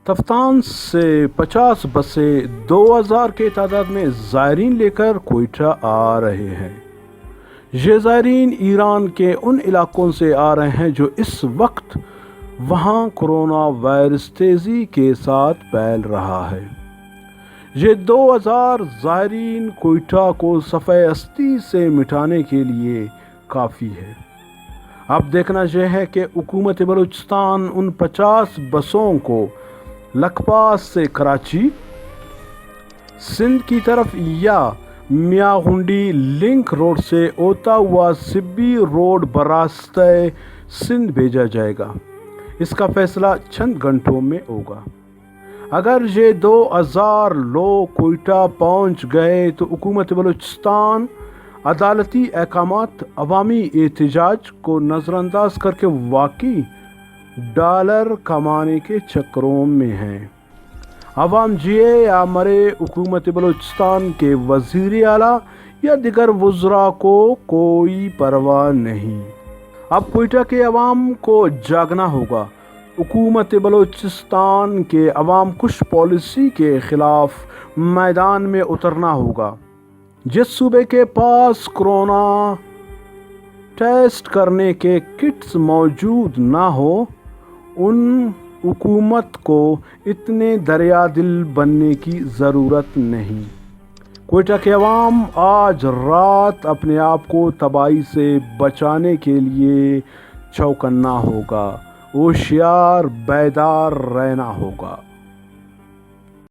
تفتان سے 50 بسیں 2000 کے تعداد میں زائرین لے کر کوئٹہ آ رہے ہیں۔ یہ زائرین ایران کے ان علاقوں سے آ رہے ہیں جو اس وقت وہاں کرونا وائرس تیزی کے ساتھ پھیل رہا ہے۔ یہ 2000 زائرین کوئٹہ کو صفحہ ہستی سے مٹانے کے لیے کافی ہے۔ اب دیکھنا یہ ہے کہ حکومت بلوچستان ان 50 بسوں کو لکھپاس سے کراچی، سندھ کی طرف یا میاں گنڈی لنک روڈ سے ہوتا ہوا سبی روڈ براستہ سندھ بھیجا جائے گا۔ اس کا فیصلہ چند گھنٹوں میں ہوگا۔ اگر یہ 2000 لوگ کوئٹہ پہنچ گئے تو حکومت بلوچستان عدالتی احکامات، عوامی احتجاج کو نظر انداز کر کے واقعی ڈالر کمانے کے چکروں میں ہے۔ عوام جیے یا مرے، حکومت بلوچستان کے وزیر اعلیٰ یا دیگر وزراء کو کوئی پرواہ نہیں۔ اب کوئٹہ کے عوام کو جاگنا ہوگا۔ حکومت بلوچستان کے عوام کش پالیسی کے خلاف میدان میں اترنا ہوگا۔ جس صوبے کے پاس کرونا ٹیسٹ کرنے کے کٹس موجود نہ ہو، ان حکومت کو اتنے دریا دل بننے کی ضرورت نہیں۔ کوئٹہ کے عوام آج رات اپنے آپ کو تباہی سے بچانے کے لیے چوکنا ہوگا، ہوشیار بیدار رہنا ہوگا۔